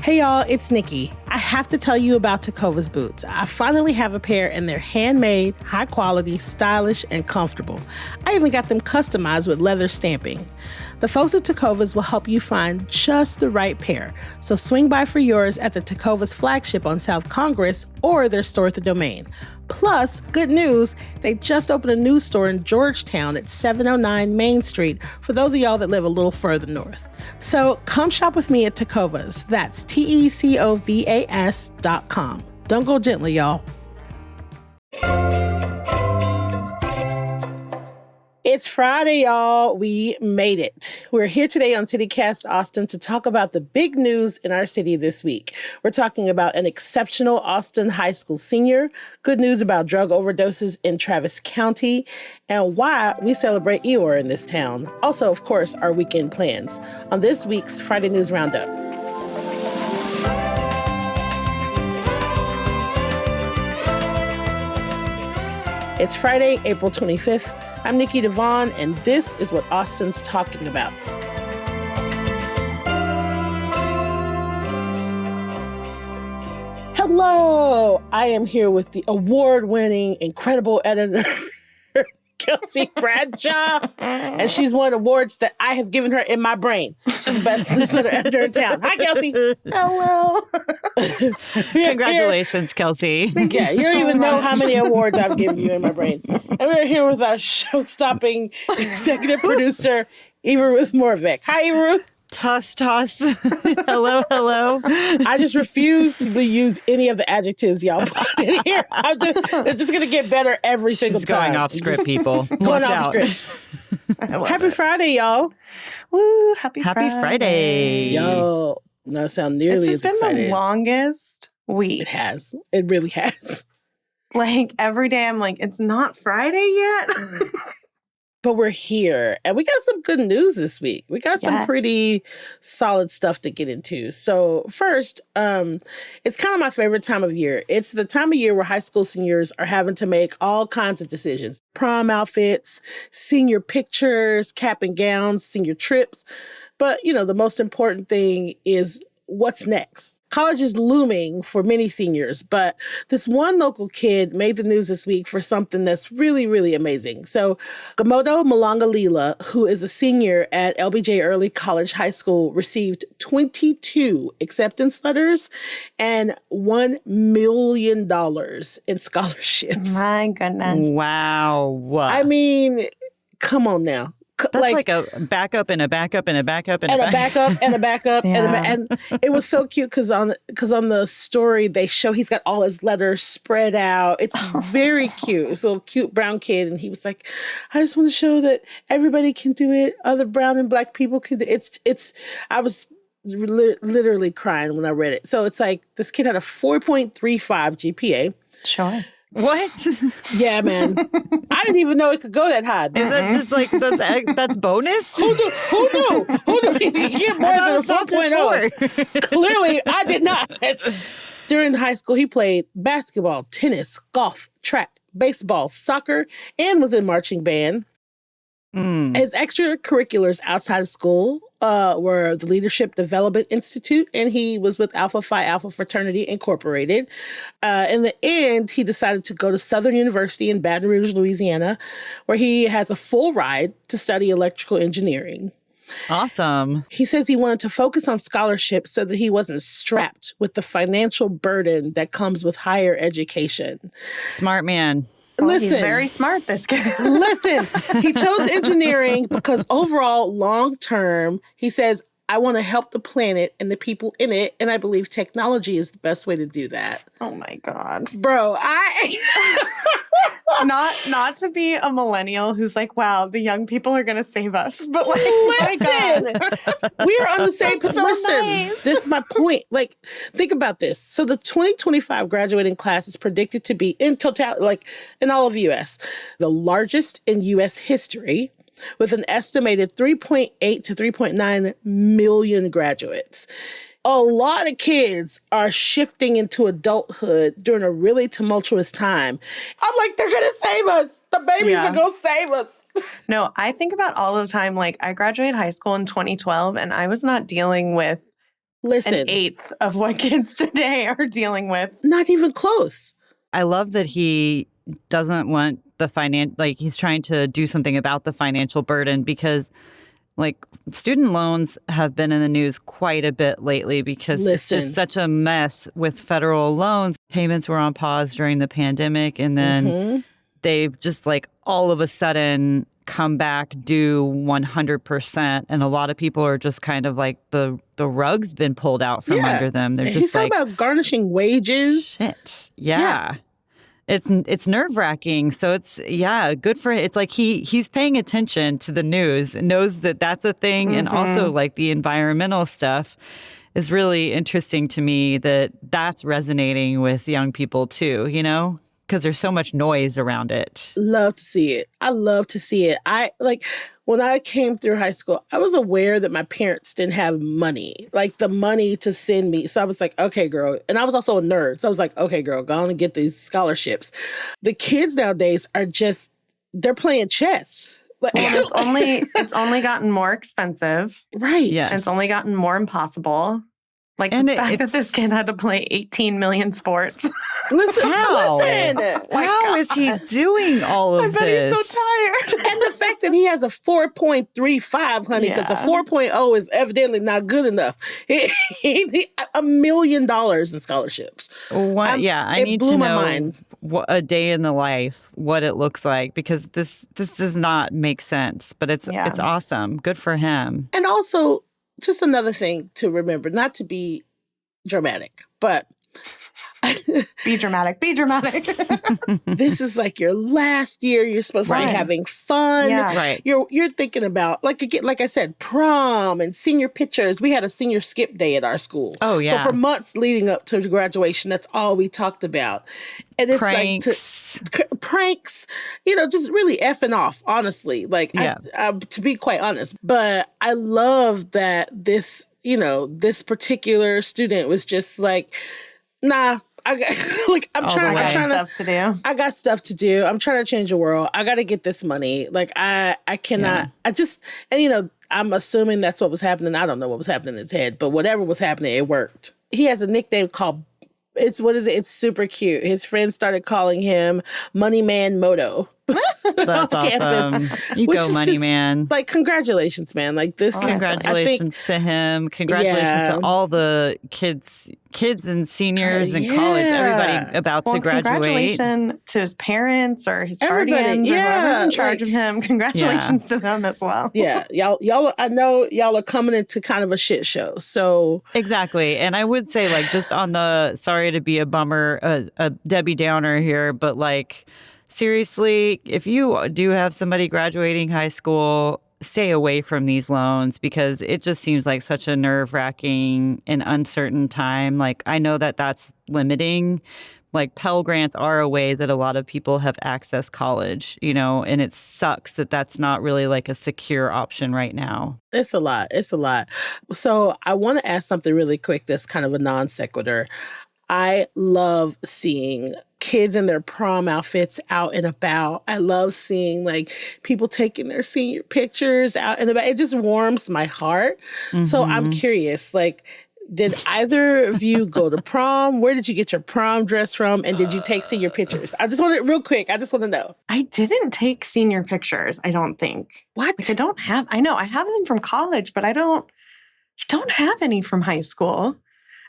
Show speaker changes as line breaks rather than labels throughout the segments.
Hey y'all, it's Nikki. I have to tell you about Tecovas boots. I finally have a pair and they're handmade, high quality, stylish, and comfortable. I even got them customized with leather stamping. The folks at Tecovas will help you find just the right pair. So swing by for yours at the Tecovas flagship on South Congress or their store at the Domain. Plus, good news, they just opened a new store in Georgetown at 709 Main Street for those of y'all that live a little further north. So come shop with me at Tecovas. That's TECOVAS.com. Don't go gently, y'all. It's Friday, y'all. We made it. We're here today on CityCast Austin to talk about the big news in our city this week. We're talking about an exceptional Austin high school senior, good news about drug overdoses in Travis County, and why we celebrate Eeyore in this town. Also, of course, our weekend plans on this week's Friday News Roundup. It's Friday, April 25th. I'm Nikki Devon, and this is what Austin's talking about. Hello! I am here with the award-winning, incredible editor, Kelsey Bradshaw, and she's won awards that I have given her in my brain. She's the best newsletter editor in town. Hi, Kelsey.
Hello. Congratulations, Kelsey.
Yeah, you don't even know how many awards I've given you in my brain. And we're here with our show-stopping executive producer, Eva Ruth Moravec. Hi, Eva Ruth.
Toss. Hello.
I just refuse to use any of the adjectives y'all put in here. They're just going to get better every single time.
Going off script, people.
Going off script. Happy Friday, y'all.
Woo, happy
Friday.
Yo, not sound nearly as excited.
This has been the longest week.
It has. It really has.
Like, every day I'm like, it's not Friday yet.
But we're here, and we got some good news this week. We got some pretty solid stuff to get into. So first, it's kind of my favorite time of year. It's the time of year where high school seniors are having to make all kinds of decisions. Prom outfits, senior pictures, cap and gowns, senior trips. But, you know, the most important thing is what's next. College is looming for many seniors, but this one local kid made the news this week for something that's really, really amazing. So Gamodo Malangalila, who is a senior at LBJ Early College High School, received 22 acceptance letters and $1 million in scholarships.
My goodness.
Wow.
I mean, come on now.
That's like a backup and a backup and a backup and
a backup and a backup.
Yeah.
And it was so cute because on the story they show he's got all his letters spread out. It's very cute. It's a little cute brown kid, and he was like, "I just want to show that everybody can do it. Other brown and black people can do it." It's. I was literally crying when I read it. So it's like this kid had a 4.35 GPA.
Sure.
What?
Yeah, man. I didn't even know it could go that high.
Is that just like, that's bonus?
Who knew? You can get more than a 4.0. Clearly, I did not. During high school, he played basketball, tennis, golf, track, baseball, soccer, and was in marching band. His extracurriculars outside of school were the Leadership Development Institute, and he was with Alpha Phi Alpha Fraternity Incorporated. In the end, he decided to go to Southern University in Baton Rouge, Louisiana, where he has a full ride to study electrical engineering.
Awesome.
He says he wanted to focus on scholarships so that he wasn't strapped with the financial burden that comes with higher education.
Smart man.
Well,
Listen,
he's very smart, this kid.
Listen, he chose engineering because overall, long term, he says, I want to help the planet and the people in it. And I believe technology is the best way to do that.
Oh, my God.
Bro,
Not to be a millennial who's like, wow, the young people are going to save us. But like,
listen, we are on the same page.
So
Listen,
nice.
This is my point. Like, think about this. So the 2025 graduating class is predicted to be in total, like in all of U.S., the largest in U.S. history, with an estimated 3.8 to 3.9 million graduates. A lot of kids are shifting into adulthood during a really tumultuous time. I'm like, they're going to save us. The babies are going to save us.
No, I think about all the time, like I graduated high school in 2012 and I was not dealing with
Listen,
eighth of what kids today are dealing with.
not even close.
I love that he doesn't want he's trying to do something about the financial burden because student loans have been in the news quite a bit lately because it's just such a mess with federal loans. Payments were on pause during the pandemic, and then they've just all of a sudden come back due 100%. And a lot of people are just kind of the rug's been pulled out from under them. They're just
he's talking about garnishing wages.
Shit. Yeah. It's nerve-wracking. So it's, good for it. It's he's paying attention to the news and knows that that's a thing. And also the environmental stuff is really interesting to me that's resonating with young people too, because there's so much noise around it.
Love to see it. I love to see it. When I came through high school, I was aware that my parents didn't have money, the money to send me. So I was like, okay, girl. And I was also a nerd. So I was like, okay, girl, go on and get these scholarships. The kids nowadays are they're playing chess.
It's only gotten more expensive.
Right.
Yes.
And it's only gotten more impossible. The fact that this kid had to play 18 million sports.
Listen.
How is he doing all of this?
I bet he's so tired.
And the fact that he has a 4.35, honey, because a 4.0 is evidently not good enough. $1 million in scholarships.
I need to know a day in the life, what it looks like, because this does not make sense. But it's awesome. Good for him.
And also, just another thing to remember, not to be dramatic, but
be dramatic.
This is your last year. You're supposed to be having fun.
Yeah.
Right.
You're thinking about, like I said, prom and senior pictures. We had a senior skip day at our school.
Oh, yeah.
So for months leading up to graduation, that's all we talked about. And it's pranks, just really effing off, honestly. To be quite honest. But I love that this particular student was just nah, I'm trying
stuff to do.
I got stuff to do. I'm trying to change the world. I got to get this money. I cannot, I'm assuming that's what was happening. I don't know what was happening in his head, but whatever was happening, it worked. He has a nickname called, it's super cute. His friends started calling him Money Man Moto.
That's awesome. You go, Money Man.
Congratulations, man.
Congratulations to him. Congratulations to all the kids and seniors in college. Everybody about to graduate.
Congratulations to his parents or his guardians or whoever's in charge of him. Congratulations to them as well.
Yeah, y'all. I know y'all are coming into kind of a shit show. So
exactly, and I would say just on the sorry to be a bummer, a Debbie Downer here, but seriously, if you do have somebody graduating high school, stay away from these loans because it just seems like such a nerve-wracking and uncertain time. I know that that's limiting. Pell Grants are a way that a lot of people have accessed college, and it sucks that that's not really a secure option right now.
It's a lot. So I want to ask something really quick that's kind of a non sequitur. I love seeing kids in their prom outfits out and about. I love seeing people taking their senior pictures out and about. It just warms my heart. Mm-hmm. So I'm curious, did either of you go to prom? Where did you get your prom dress from? And did you take senior pictures? I just want to know.
I didn't take senior pictures, I don't think.
What?
I know I have them from college, but I don't have any from high school.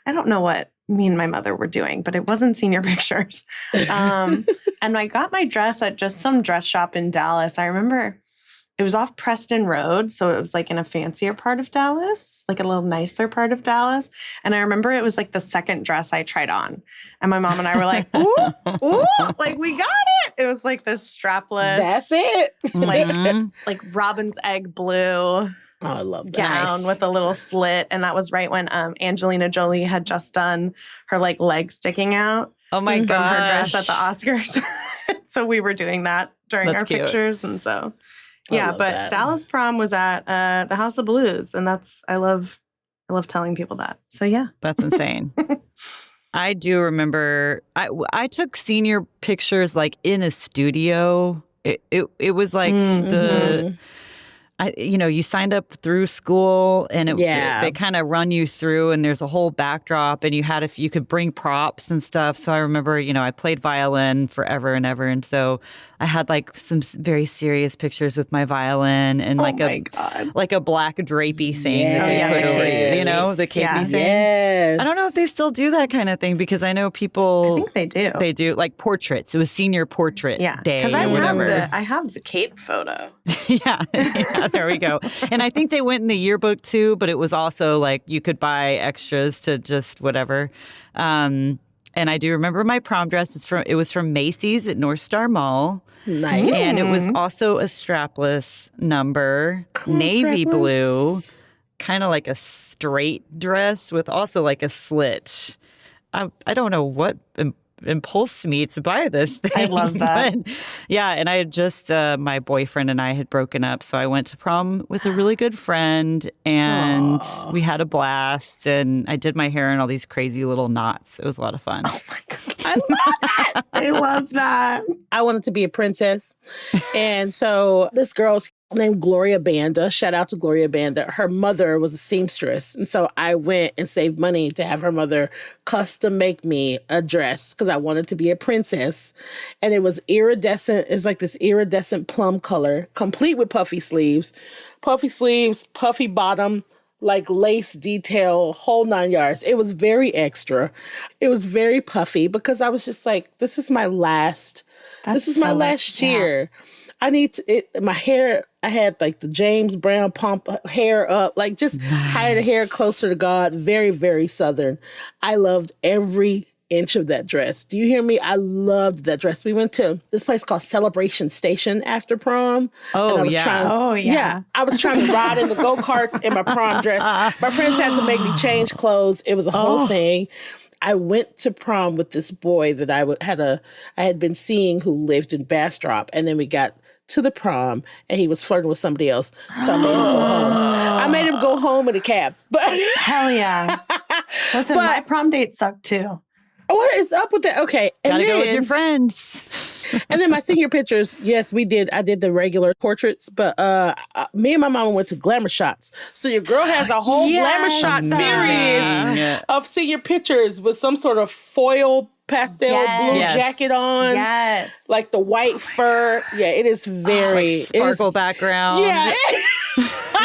I don't know what me and my mother were doing, but it wasn't senior pictures. And I got my dress at just some dress shop in Dallas. I remember it was off Preston Road. So it was in a fancier part of Dallas, a little nicer part of Dallas. And I remember it was the second dress I tried on. And my mom and I were like, ooh, we got it. It was this strapless.
That's it.
robin's egg blue.
Oh, I love that.
Gown with a little slit. And that was right when Angelina Jolie had just done her leg sticking out.
Oh my gosh.
From her dress at the Oscars. So we were doing that during our pictures. And so, but that. Dallas prom was at the House of Blues. And I love telling people that. So yeah.
That's insane. I do remember I took senior pictures in a studio. It was the you signed up through school and they kind of run you through and there's a whole backdrop and you could bring props and stuff. So I remember, I played violin forever and ever. And so I had like some very serious pictures with my violin and like a black drapey thing that they put over, the capey thing.
Yes.
I don't know if they still do that kind of thing because I know people.
I think they do.
They do, like portraits. It was senior portrait day.
Because I have the cape photo.
Yeah, there we go. And I think they went in the yearbook too, but it was also like you could buy extras to just whatever. And I do remember my prom dress. It was from Macy's at North Star Mall.
Nice.
And it was also a strapless number, navy blue, kind of like a straight dress with also like a slit. I don't know what impulsed me to buy this thing.
I love that.
But, yeah, and I had just, my boyfriend and I had broken up, so I went to prom with a really good friend, and we had a blast, and I did my hair in all these crazy little knots. It was a lot of fun.
Oh my God. I love that. I love that.
I wanted to be a princess. And so this girl's named Gloria Banda. Shout out to Gloria Banda. Her mother was a seamstress. And so I went and saved money to have her mother custom make me a dress because I wanted to be a princess. And it was iridescent. It was like this iridescent plum color, complete with puffy sleeves, puffy bottom, like lace detail, whole 9 yards. It was very extra. It was very puffy because I was just like, this is my last year. I need to, my hair, I had like the James Brown pump hair up, like just hide the hair closer to God. Very, very Southern. I loved every inch of that dress. Do you hear me? I loved that dress. We went to this place called Celebration Station after prom.
Oh,
yeah. I was trying to ride in the go-karts in my prom dress. My friends had to make me change clothes. It was a whole thing. I went to prom with this boy that I had been seeing who lived in Bastrop, and then we got to the prom, and he was flirting with somebody else. So I made him go home. I made him go home in a cab. But
hell yeah! Listen, my prom date sucked too.
What is up with that? Okay,
gotta go with your friends.
And then my senior pictures, yes, we did. I did the regular portraits, but me and my mama went to Glamour Shots. So your girl has a whole Glamour Shot series of senior pictures with some sort of foil pastel blue jacket on.
Yes.
Like the white fur. Yeah, it is very...
sparkle background.
Yeah.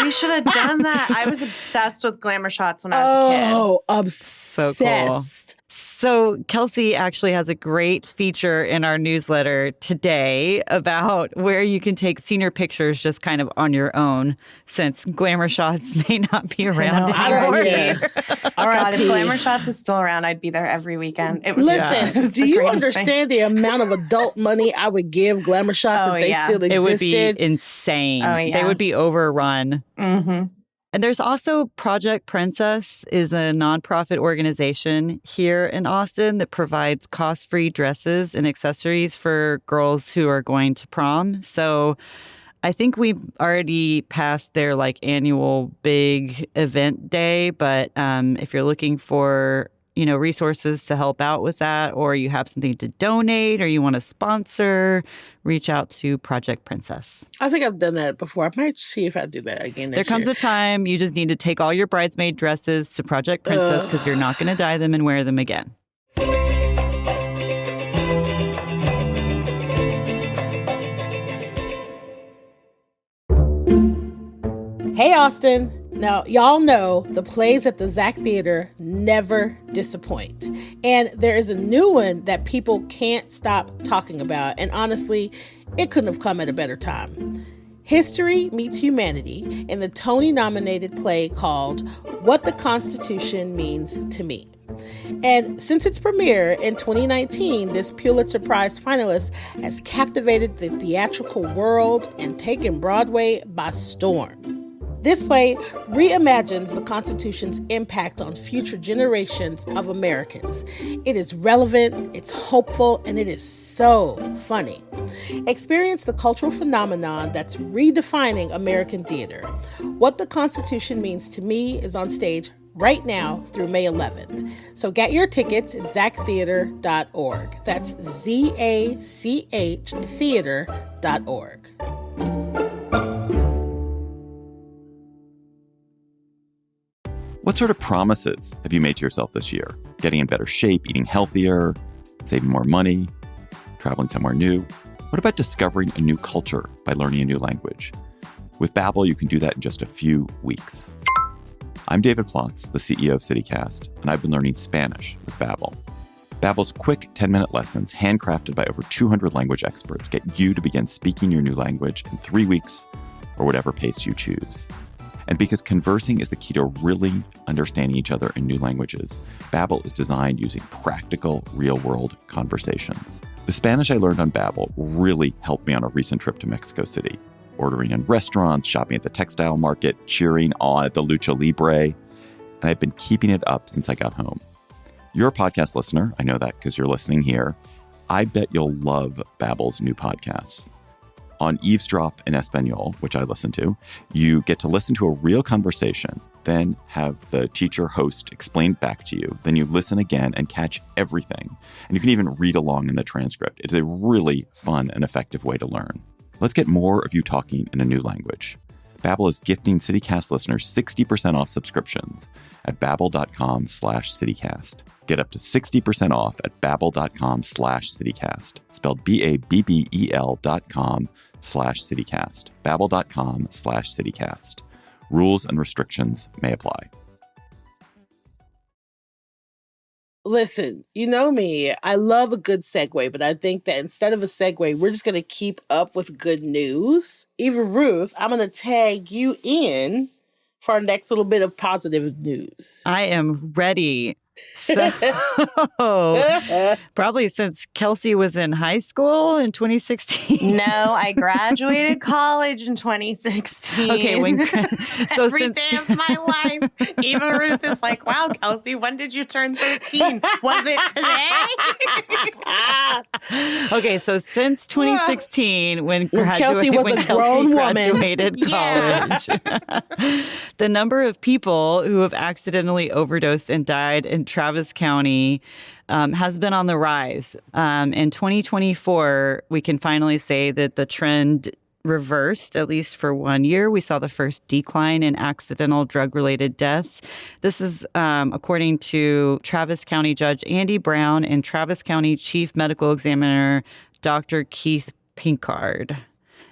We should have done that. I was obsessed with Glamour Shots when I was a kid.
Oh, obsessed.
So cool. So Kelsey actually has a great feature in our newsletter today about where you can take senior pictures just kind of on your own, since Glamour Shots may not be around anymore.
All right, if Glamour Shots was still around, I'd be there every weekend.
Listen, do you understand the amount of adult money I would give Glamour Shots if they still existed?
It would be insane. Oh, yeah. They would be overrun.
Mm-hmm.
And there's also Project Princess is a nonprofit organization here in Austin that provides cost-free dresses and accessories for girls who are going to prom. So I think we've already passed their annual big event day. But if you're looking for resources to help out with that, or you have something to donate, or you want to sponsor, reach out to Project Princess.
I think I've done that before. I might see if I do that again next
There comes
year.
a time you just need to take all your bridesmaid dresses to Project Princess because you're not going to dye them and wear them again.
Hey, Austin. Now, y'all know the plays at the Zach Theater never disappoint. And there is a new one that people can't stop talking about. And honestly, it couldn't have come at a better time. History Meets Humanity in the Tony-nominated play called What the Constitution Means to Me. And since its premiere in 2019, this Pulitzer Prize finalist has captivated the theatrical world and taken Broadway by storm. This play reimagines the Constitution's impact on future generations of Americans. It is relevant, it's hopeful, and it is so funny. Experience the cultural phenomenon that's redefining American theater. What the Constitution Means to Me is on stage right now through May 11th. So get your tickets at zachtheater.org. That's ZACH theater.org.
What sort of promises have you made to yourself this year? Getting in better shape, eating healthier, saving more money, traveling somewhere new? What about discovering a new culture by learning a new language? With Babbel, you can do that in just a few weeks. I'm David Plotz, the CEO of CityCast, and I've been learning Spanish with Babbel. Babbel's quick 10-minute lessons, handcrafted by over 200 language experts, get you to begin speaking your new language in 3 weeks or whatever pace you choose. And because conversing is the key to really understanding each other in new languages, Babbel is designed using practical, real-world conversations. The Spanish I learned on Babbel really helped me on a recent trip to Mexico City, ordering in restaurants, shopping at the textile market, cheering on at the Lucha Libre, and I've been keeping it up since I got home. You're a podcast listener. I know that because you're listening here. I bet you'll love Babbel's new podcasts. On Eavesdrop in Espanol, which I listen to, you get to listen to a real conversation, then have the teacher host explain back to you. Then you listen again and catch everything. And you can even read along in the transcript. It's a really fun and effective way to learn. Let's get more of you talking in a new language. Babbel is gifting CityCast listeners 60% off subscriptions at babbel.com/CityCast. Get up to 60% off at babbel.com/CityCast. Spelled BABBEL.com/CityCast. Babbel.com/CityCast. Rules and restrictions may apply.
Listen, you know me, I love a good segue, but I think that instead of a segue, we're just going to keep up with good news. Eva Ruth, I'm going to tag you in for our next little bit of positive news.
I am ready. So, probably since Kelsey was in high school in 2016.
No, I graduated college in 2016.
Okay,
so Every day of my life, Eva Ruth is like, wow, Kelsey, when did you turn 13? Was it today?
Okay, so since 2016, when
Kelsey was a grown
graduated college, the number of people who have accidentally overdosed and died in Travis County has been on the rise. In 2024, we can finally say that the trend reversed, at least for 1 year. We saw the first decline in accidental drug-related deaths. This is according to Travis County Judge Andy Brown and Travis County Chief Medical Examiner Dr. Keith Pinkard.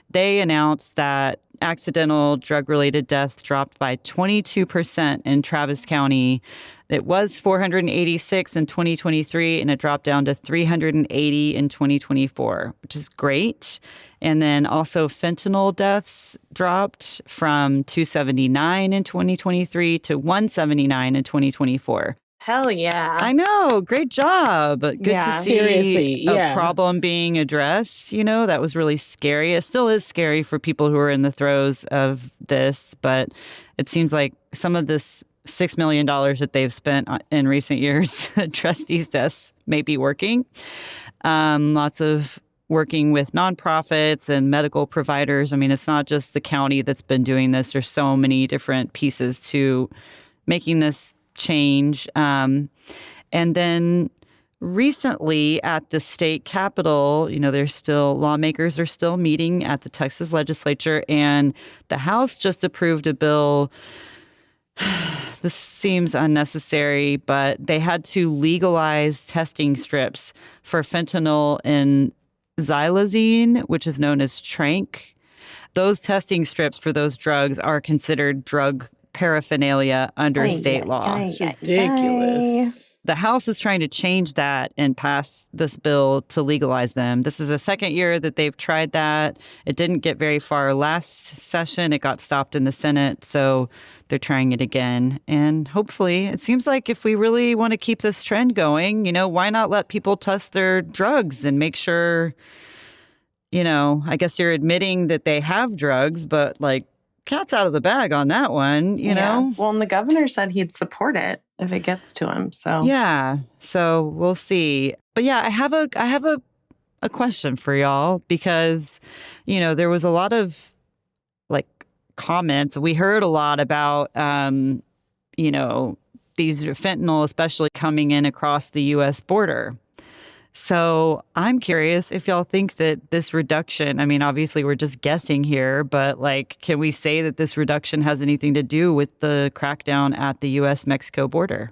They announced that accidental drug-related deaths dropped by 22% in Travis County. It was 486 in 2023, and it dropped down to 380 in 2024, which is great. And then also fentanyl deaths dropped from 279 in 2023 to 179 in 2024.
Hell yeah.
I know. Great job. Good to see a problem being addressed. You know, that was really scary. It still is scary for people who are in the throes of this, but it seems like some of this $6 million that they've spent in recent years to address these deaths may be working. Lots of working with nonprofits and medical providers. I mean, it's not just the county that's been doing this. There's so many different pieces to making this change. And then recently at the state capitol, you know, lawmakers are still meeting at the Texas legislature, and the House just approved a bill. This seems unnecessary, but they had to legalize testing strips for fentanyl and xylazine, which is known as tranq. Those testing strips for those drugs are considered drug paraphernalia under state law.
It's ridiculous.
The House is trying to change that and pass this bill to legalize them. This is the second year that they've tried that. It didn't get very far last session. It got stopped in the Senate, so they're trying it again. And hopefully, it seems like if we really want to keep this trend going, you know, why not let people test their drugs and make sure, you know, I guess you're admitting that they have drugs, but like, cat's out of the bag on that one, you know?
Well, and the governor said he'd support it if it gets to him. So
yeah, so we'll see. But yeah, I have a question for y'all because, you know, there was a lot of like comments. We heard a lot about, you know, these fentanyl, especially coming in across the U.S. border. So I'm curious if y'all think that this reduction, I mean, obviously we're just guessing here, but like, can we say that this reduction has anything to do with the crackdown at the U.S.-Mexico border?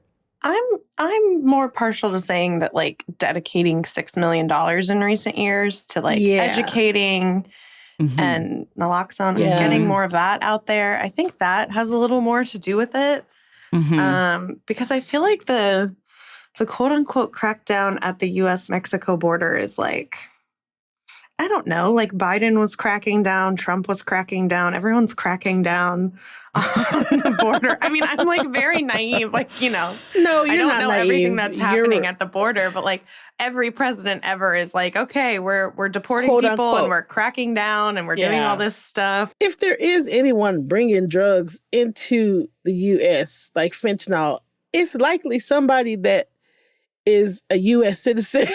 I'm more partial to saying that like dedicating $6 million in recent years to like educating and naloxone and getting more of that out there. I think that has a little more to do with it. Because I feel like the quote unquote crackdown at the US-Mexico border is like, I don't know, like Biden was cracking down, Trump was cracking down, everyone's cracking down on the border. I mean, I'm like very naive, like, you know,
No, you're
I don't
not
know
naive.
everything that's happening at the border, but like every president ever is like, okay, we're deporting
Quote,
people
unquote.
and we're cracking down and we're doing all this stuff.
If there is anyone bringing drugs into the U.S., like fentanyl, it's likely somebody that is a U.S. citizen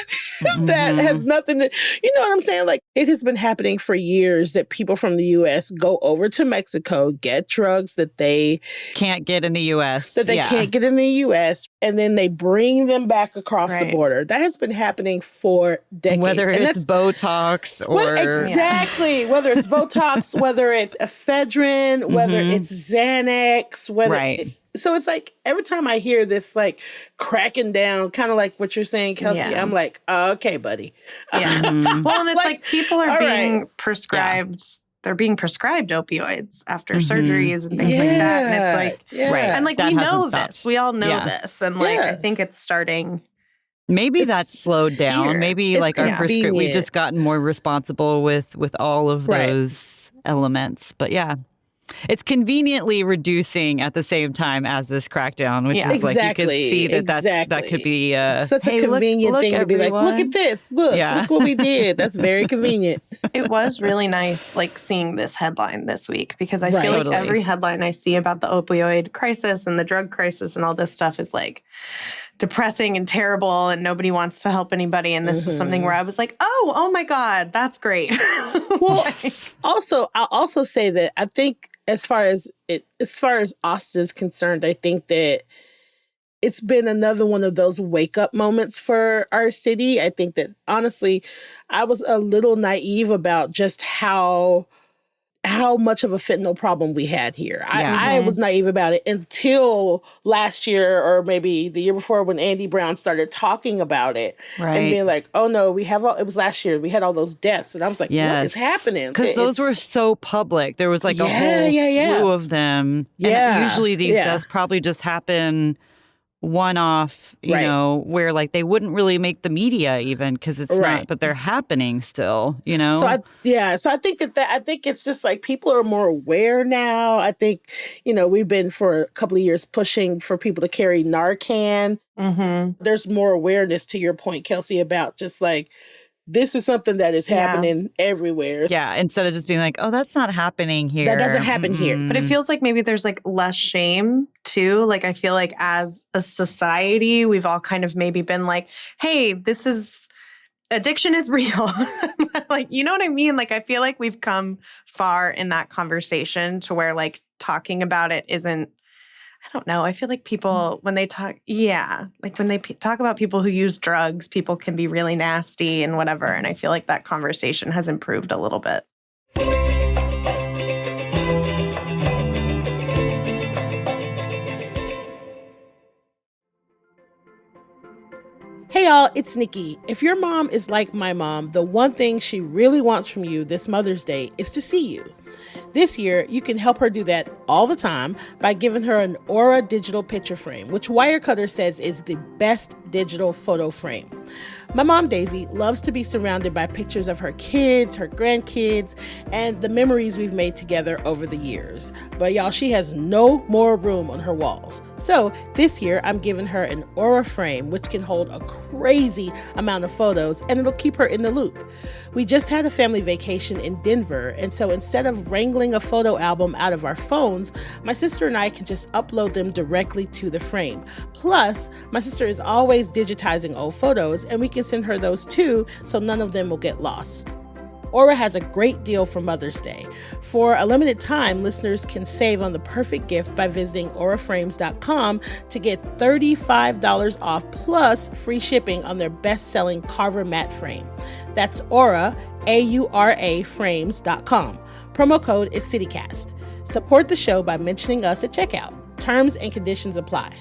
that has nothing to, you know what I'm saying? Like, it has been happening for years that people from the U.S. go over to Mexico, get drugs that they
can't get in the U.S.
Can't get in the U.S., and then they bring them back across the border. That has been happening for decades.
Whether it's Botox or...
Whether it's Botox, whether it's ephedrine, whether it's Xanax, so it's like every time I hear this like cracking down, kind of like what you're saying, Kelsey, I'm like, oh, okay, buddy.
Yeah. Well, and it's like people are being prescribed, they're being prescribed opioids after surgeries and things like that. And it's like, and like,
that
we know
stopped.
this, we all know this. And like, I think it's starting.
Maybe that's slowed down.
Here.
Maybe
It's
like our we've just gotten more responsible with all of those elements. But yeah. It's conveniently reducing at the same time as this crackdown, which is like you can see that could be
such a convenient thing to be like, look at this, look what we did. That's very convenient.
It was really nice, like seeing this headline this week, because I feel like every headline I see about the opioid crisis and the drug crisis and all this stuff is like depressing and terrible, and nobody wants to help anybody. And this was something where I was like, oh my God, that's great.
Well, I'll also say that I think as far as Austin is concerned, I think that it's been another one of those wake up moments for our city. I think that honestly, I was a little naive about just how much of a fentanyl problem we had here. I was naive about it until last year or maybe the year before when Andy Brown started talking about it and being like, oh no, it was last year. We had all those deaths. And I was like, what is happening?
Because those were so public. There was like a whole slew of them.
Yeah.
And usually these deaths probably just happen one-off, you know, where like they wouldn't really make the media even because it's not, but they're happening still, you know?
So I think I think it's just like people are more aware now. I think, you know, we've been for a couple of years pushing for people to carry Narcan. There's more awareness, to your point, Kelsey, about just like, this is something that is happening everywhere.
Yeah, instead of just being like, oh, that's not happening here.
That doesn't happen here.
But it feels like maybe there's like less shame too. Like I feel like as a society, we've all kind of maybe been like, hey, addiction is real. Like, you know what I mean? Like, I feel like we've come far in that conversation to where like talking about it isn't, I don't know. I feel like people, when they talk, when they talk about people who use drugs, people can be really nasty and whatever. And I feel like that conversation has improved a little bit.
Hey y'all, it's Nikki. If your mom is like my mom, the one thing she really wants from you this Mother's Day is to see you. This year, you can help her do that all the time by giving her an Aura digital picture frame, which Wirecutter says is the best digital photo frame. My mom, Daisy, loves to be surrounded by pictures of her kids, her grandkids, and the memories we've made together over the years. But y'all, she has no more room on her walls. So this year, I'm giving her an Aura frame, which can hold a crazy amount of photos, and it'll keep her in the loop. We just had a family vacation in Denver, and so instead of wrangling a photo album out of our phones, my sister and I can just upload them directly to the frame. Plus, my sister is always digitizing old photos, and we can send her those too, so none of them will get lost. Aura has a great deal for Mother's Day. For a limited time, listeners can save on the perfect gift by visiting auraframes.com to get $35 off plus free shipping on their best-selling Carver matte frame. That's Aura, A-U-R-A, frames.com. Promo code is CityCast. Support the show by mentioning us at checkout. Terms and conditions apply.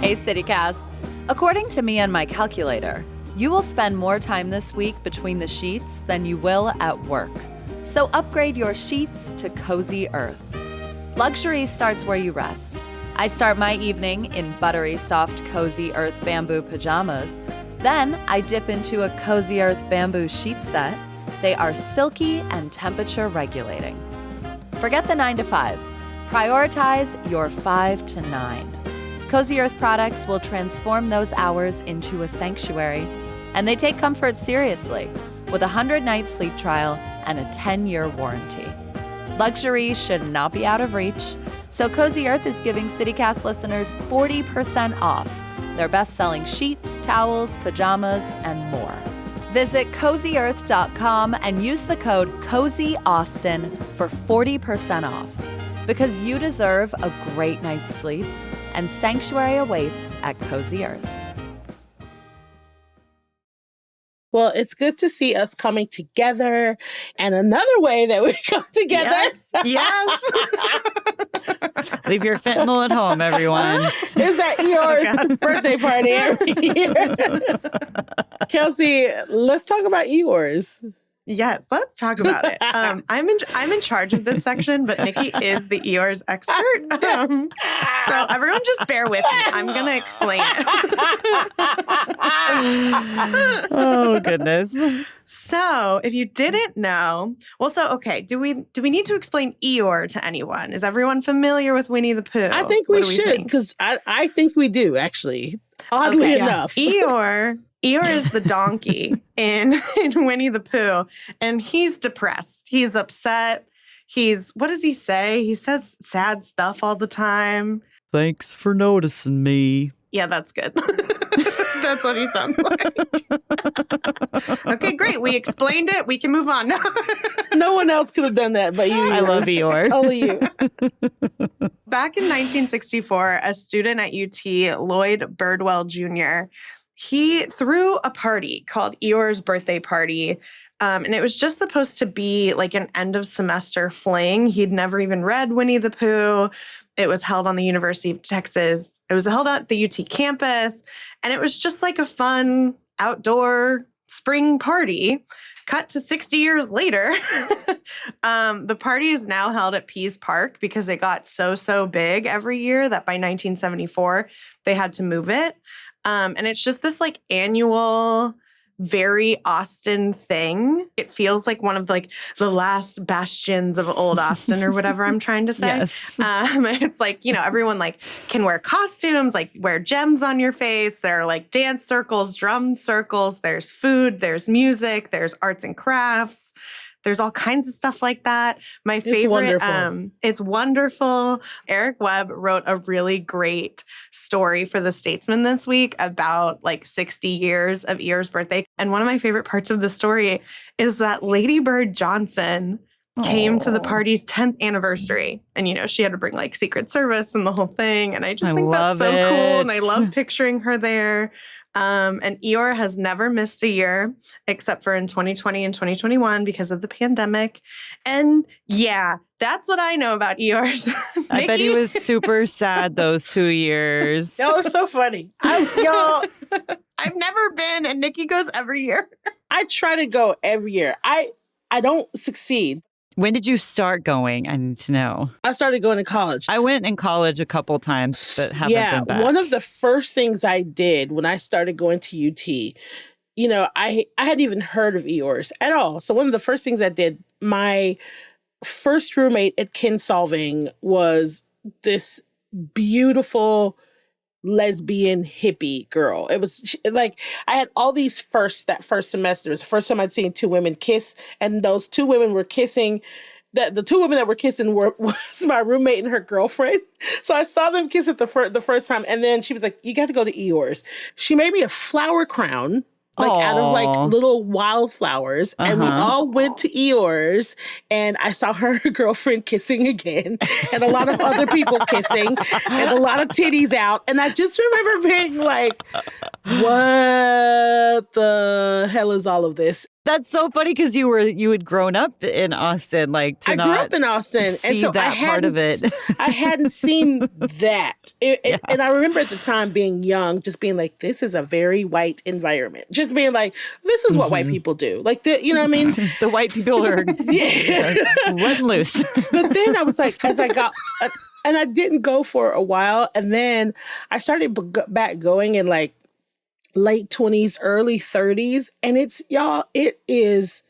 Hey, CityCast. According to me and my calculator, you will spend more time this week between the sheets than you will at work. So upgrade your sheets to Cozy Earth. Luxury starts where you rest. I start my evening in buttery soft Cozy Earth bamboo pajamas. Then I dip into a Cozy Earth bamboo sheet set. They are silky and temperature regulating. Forget the 9 to 5. Prioritize your 5 to 9. Cozy Earth products will transform those hours into a sanctuary. And they take comfort seriously with a 100-night sleep trial and a 10-year warranty. Luxury should not be out of reach, so Cozy Earth is giving CityCast listeners 40% off their best-selling sheets, towels, pajamas, and more. Visit CozyEarth.com and use the code CozyAustin for 40% off. Because you deserve a great night's sleep, and sanctuary awaits at Cozy Earth.
Well, it's good to see us coming together. And another way that we come together.
Yes.
Leave your fentanyl at home, everyone.
Is at Eeyore's birthday party every year. Kelsey, let's talk about Eeyore's.
Yes, let's talk about it. I'm in charge of this section, but Nikki is the Eeyore's expert. So everyone just bear with me. I'm going to explain it.
Oh, goodness.
So if you didn't know, okay, do we need to explain Eeyore to anyone? Is everyone familiar with Winnie the Pooh?
I think we should, because I think we do, actually. Oddly enough.
Eeyore is the donkey in Winnie the Pooh, and he's depressed. He's upset. What does he say? He says sad stuff all the time.
Thanks for noticing me.
Yeah, that's good. That's what he sounds like. Okay, great. We explained it. We can move on now.
No one else could have done that but you.
I love Eeyore.
Only you.
Back in 1964, a student at UT, Lloyd Birdwell Jr., he threw a party called Eeyore's birthday party. And it was just supposed to be like an end of semester fling. He'd never even read Winnie the Pooh. It was held on the University of Texas. It was held at the UT campus. And it was just like a fun outdoor spring party. Cut to 60 years later, the party is now held at Pease Park because it got so big every year that by 1974, they had to move it. And it's just this like annual, very Austin thing. It feels like one of like the last bastions of old Austin or whatever I'm trying to say.
Yes.
It's like, everyone like can wear costumes, like wear gems on your face. There are like dance circles, drum circles. There's food, there's music, there's arts and crafts. There's all kinds of stuff like that. My favorite, it's wonderful. Eric Webb wrote a really great story for The Statesman this week about like 60 years of Eeyore's birthday. And one of my favorite parts of the story is that Lady Bird Johnson came to the party's 10th anniversary. And, she had to bring like Secret Service and the whole thing. And I just think that's so cool. And I love picturing her there. And Eeyore has never missed a year except for in 2020 and 2021 because of the pandemic. And yeah, that's what I know about Eeyore's.
I bet he was super sad those 2 years.
That was so funny.
Y'all, I've never been, and Nikki goes every year.
I try to go every year. I don't succeed.
When did you start going? I need to know.
I started going to college.
I went in college a couple times, but haven't been back.
One of the first things I did when I started going to UT, I hadn't even heard of Eeyore's at all. So one of the first things I did, my first roommate at Kinsolving was this beautiful lesbian hippie girl. It was like I had all these that first semester. It was the first time I'd seen two women kiss, and those two women were kissing. The two women that were kissing was my roommate and her girlfriend. So I saw them kiss it the first time, and then she was like, "You got to go to Eeyore's." She made me a flower crown like out of like
Aw.
little wildflowers. And we all went to Eeyore's, and I saw her girlfriend kissing again, and a lot of other people kissing, and a lot of titties out. And I just remember being like, what the hell is all of this?
That's so funny because you had grown up in Austin, like to
I grew up in Austin, and so
that part of it.
I hadn't seen that, and I remember at the time being young, just being like, "This is a very white environment." Just being like, "This is what white people do." Like, you know what I mean?
The white people are letting loose.
But then I was like, as I got, and I didn't go for a while, and then I started back going in like late 20s, early 30s. And it is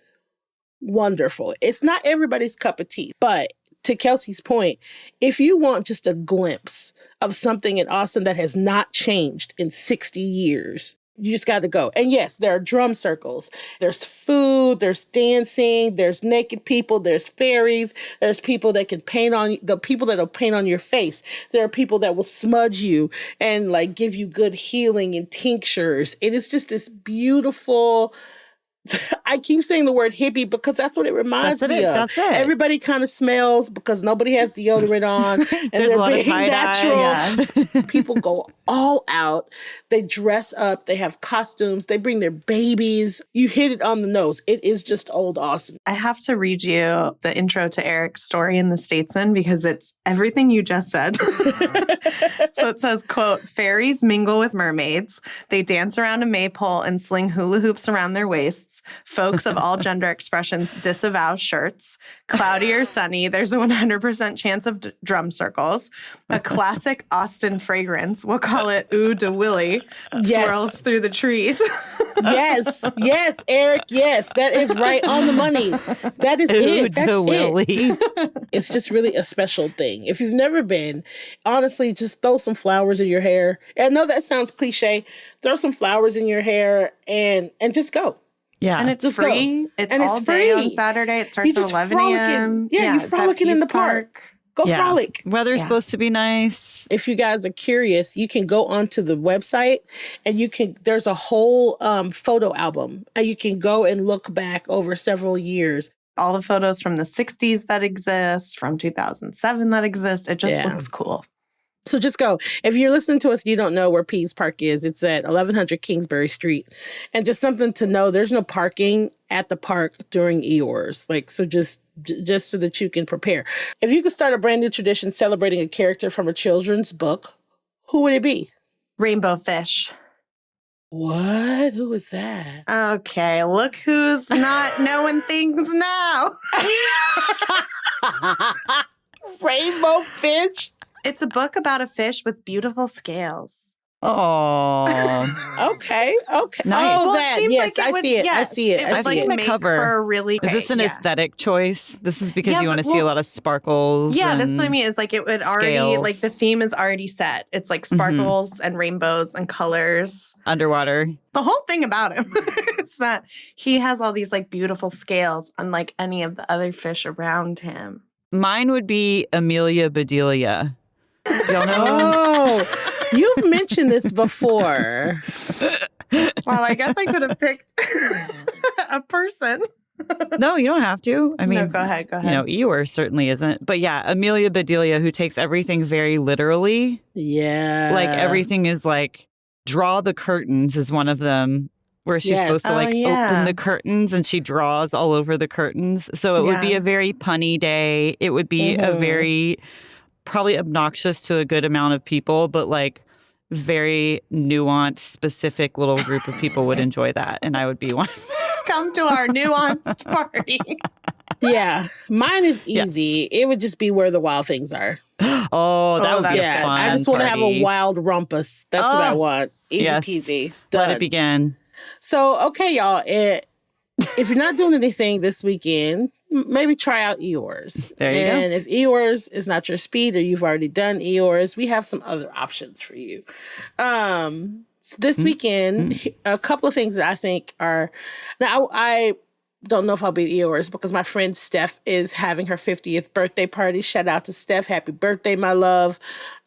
wonderful. It's not everybody's cup of tea, but to Kelsey's point, if you want just a glimpse of something in Austin that has not changed in 60 years, you just got to go. And yes, there are drum circles. There's food, there's dancing, there's naked people, there's fairies, there's people that can paint on the people that'll paint on your face. There are people that will smudge you and like give you good healing and tinctures. It is just this beautiful, I keep saying the word hippie because that's what it reminds me of.
That's it.
Everybody kind of smells because nobody has deodorant on. And
There's a lot of
being
tie-dye,
natural. People go all out. They dress up. They have costumes. They bring their babies. You hit it on the nose. It is just old Austin.
I have to read you the intro to Eric's story in The Statesman because it's everything you just said. So it says, quote, fairies mingle with mermaids. They dance around a maypole and sling hula hoops around their waists. Folks of all gender expressions disavow shirts. Cloudy or sunny, there's a 100% chance of drum circles. A classic Austin fragrance, we'll call it Eau de Willy, swirls through the trees.
Yes, Eric, yes. That is right on the money. That is it. That's it. It's just really a special thing. If you've never been, honestly, just throw some flowers in your hair. I know that sounds cliche. Throw some flowers in your hair and just go.
Yeah. And it's free. It's all day on Saturday. It starts at 11 a.m.
Yeah, you're frolicking in the park. Go frolic.
Weather's supposed to be nice.
If you guys are curious, you can go onto the website and there's a whole photo album, and you can go and look back over several years.
All the photos from the 60s that exist, from 2007 that exist. It just looks cool.
So just go. If you're listening to us and you don't know where Pease Park is, it's at 1100 Kingsbury Street. And just something to know, there's no parking at the park during Eeyore's. Like, so just so that you can prepare. If you could start a brand new tradition celebrating a character from a children's book, who would it be?
Rainbow Fish.
What? Who is that?
Okay, look who's not knowing things now.
Rainbow Fish?
It's a book about a fish with beautiful scales.
Oh.
Okay.
Nice.
Oh,
Well,
that.
it seems
Yes,
like it
I
would-
see it. I
yes,
see it.
it
I
would,
see
like,
it.
the
make
cover.
for a really
Is this an aesthetic choice? This is because you want to see a lot of sparkles.
Yeah, that's what I mean. Is like it would already,
scales.
like the theme is already set. It's like sparkles and rainbows and colors.
Underwater.
The whole thing about him is that he has all these like beautiful scales, unlike any of the other fish around him.
Mine would be Amelia Bedelia. Do y'all know?
Oh, you've mentioned this before.
Well, I guess I could have picked a person.
No, you don't have to. I mean,
No, go ahead.
You know, Eeyore certainly isn't. But yeah, Amelia Bedelia, who takes everything very literally.
Yeah.
Like everything is like, draw the curtains is one of them, where she's supposed to like open the curtains and she draws all over the curtains. So it would be a very punny day. It would be a very probably obnoxious to a good amount of people, but like very nuanced, specific little group of people would enjoy that. And I would be one.
Come to our nuanced party.
Yeah. Mine is easy.
Yes.
It would just be Where the Wild Things Are.
Oh, that would be a fun
I just want to have
party.
a wild rumpus. That's what I want. Easy peasy. Done.
Let it begin.
So, okay, y'all. If you're not doing anything this weekend, maybe try out Eeyore's.
There you go.
And if Eeyore's is not your speed or you've already done Eeyore's, we have some other options for you. This weekend, a couple of things that I think are... Now, I don't know if I'll be at Eeyore's because my friend Steph is having her 50th birthday party. Shout out to Steph. Happy birthday, my love.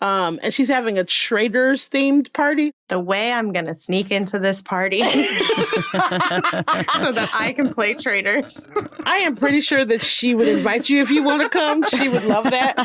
And she's having a Traders themed party.
The way I'm going to sneak into this party so that I can play Traders.
I am pretty sure that she would invite you if you want to come. She would love that.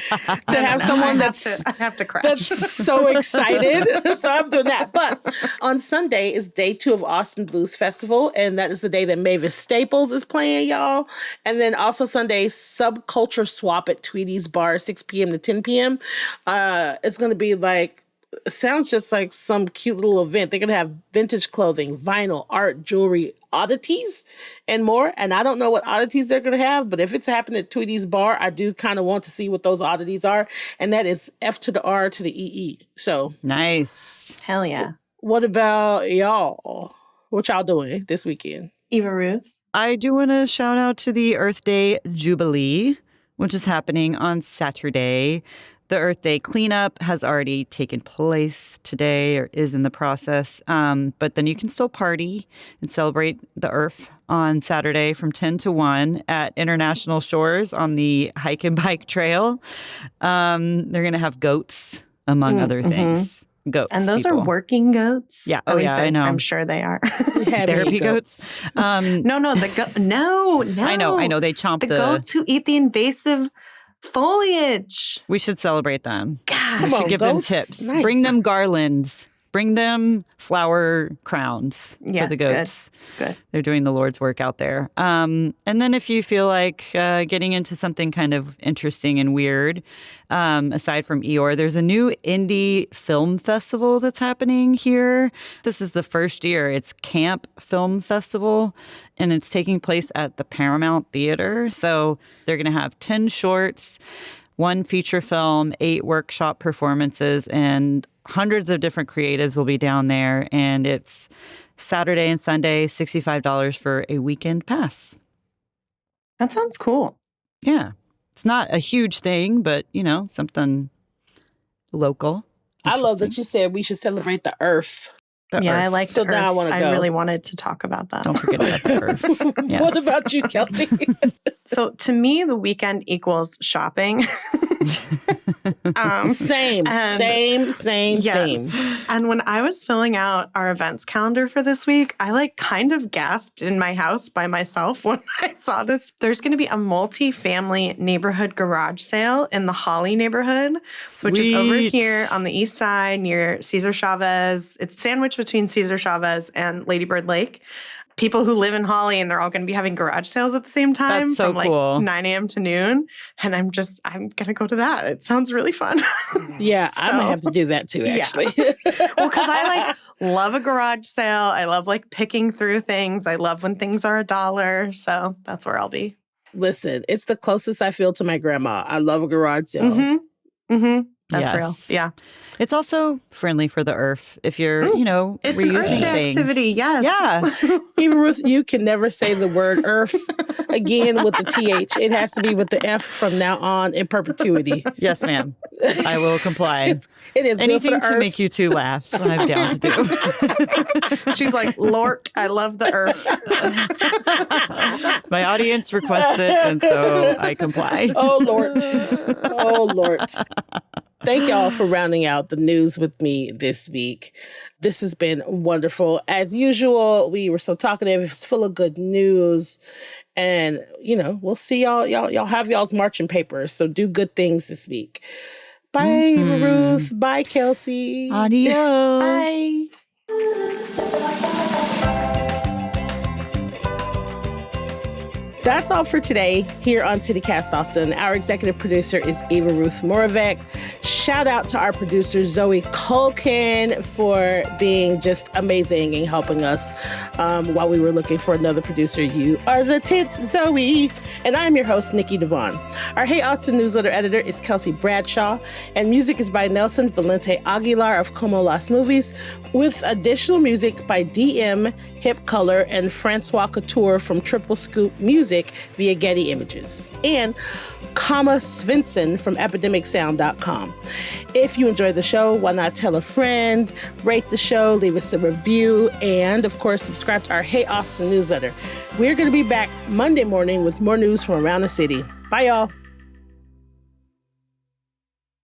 To have someone
I have to crash.
That's so excited. So I'm doing that. But on Sunday is day 2 of Austin Blues Festival. And that is the day that Mavis Staples is playing, y'all. And then also Sunday, Subculture Swap at Tweedy's Bar, 6 p.m. to 10 p.m. It's going to be like, it sounds just like some cute little event. They're going to have vintage clothing, vinyl, art, jewelry, oddities, and more. And I don't know what oddities they're going to have, but if it's happening at Tweedy's Bar, I do kind of want to see what those oddities are. And that is F to the R to the EE. So
nice.
Hell yeah.
What about y'all? What y'all doing this weekend?
Eva Ruth?
I do want to shout out to the Earth Day Jubilee, which is happening on Saturday. The Earth Day cleanup has already taken place today or is in the process. But then you can still party and celebrate the Earth on Saturday from 10 to 1 at International Shores on the hike and bike trail. They're going to have goats, among other things. Goats.
And those
people.
are working goats?
Yeah. Oh, yeah, I know.
I'm sure they are.
Therapy goats.
No, no.
I know. They chomp
the goats who eat the invasive foliage.
We should celebrate them.
God,
we should give them tips.
Nice.
Bring them garlands. Bring them flower crowns for the goats.
Good.
They're doing the Lord's work out there. And then if you feel like getting into something kind of interesting and weird, aside from Eeyore, there's a new indie film festival that's happening here. This is the first year. It's Camp Film Festival, and it's taking place at the Paramount Theater. So they're going to have 10 shorts, 1 feature film, 8 workshop performances, and hundreds of different creatives will be down there. And it's Saturday and Sunday, $65 for a weekend pass.
That sounds cool.
Yeah. It's not a huge thing, but, something local.
I love that you said we should celebrate the Earth.
I like
so
the
now
Earth.
I want to go.
I really wanted to talk about that.
Don't forget about the Earth. Yes.
What about you, Kelsey?
So to me, the weekend equals shopping.
Same.
And when I was filling out our events calendar for this week, I kind of gasped in my house by myself when I saw this. There's going to be a multi-family neighborhood garage sale in the Holly neighborhood, which is over here on the east side near Cesar Chavez. It's sandwiched between Cesar Chavez and Lady Bird Lake. People who live in Holly, and they're all going to be having garage sales at the same time.
That's so
from
cool.
9 a.m. to noon. And I'm going to go to that. It sounds really fun.
Yeah, I might have to do that too, actually.
Yeah. Well, because I love a garage sale. I love picking through things. I love when things are $1. So that's where I'll be.
Listen, it's the closest I feel to my grandma. I love a garage sale.
Mm-hmm. Mm-hmm. That's real.
Yes.
Yeah.
It's also friendly for the Earth if you're,
it's
reusing
an Earth Day
things.
activity, yes.
Yeah.
Even Ruth, you can never say the word Earth again with the TH. It has to be with the F from now on in perpetuity.
Yes, ma'am. I will comply.
It is
anything
good for the
to
Earth.
make you two laugh. I'm down to do.
She's like, Lort, I love the Earth.
My audience requests it, and so I comply.
Oh, Lord. Thank y'all for rounding out the news with me this week. This has been wonderful. As usual, we were so talkative. It's full of good news. And, we'll see y'all. Y'all have y'all's marching papers. So do good things this week. Bye, Ruth. Bye, Kelsey.
Adios.
Bye.
That's all for today here on CityCast Austin. Our executive producer is Eva Ruth Moravec. Shout out to our producer, Zoe Culkin, for being just amazing and helping us while we were looking for another producer. You are the tits, Zoe. And I'm your host, Nikki Devon. Our Hey Austin newsletter editor is Kelsey Bradshaw, and music is by Nelson Valente Aguilar of Como Las Movies, with additional music by DM, Hip Color, and Francois Couture from Triple Scoop Music. music via Getty Images. And Kama Svensson from epidemicsound.com. If you enjoyed the show, why not tell a friend, rate the show, leave us a review, and of course, subscribe to our Hey Austin newsletter. We're going to be back Monday morning with more news from around the city. Bye, y'all.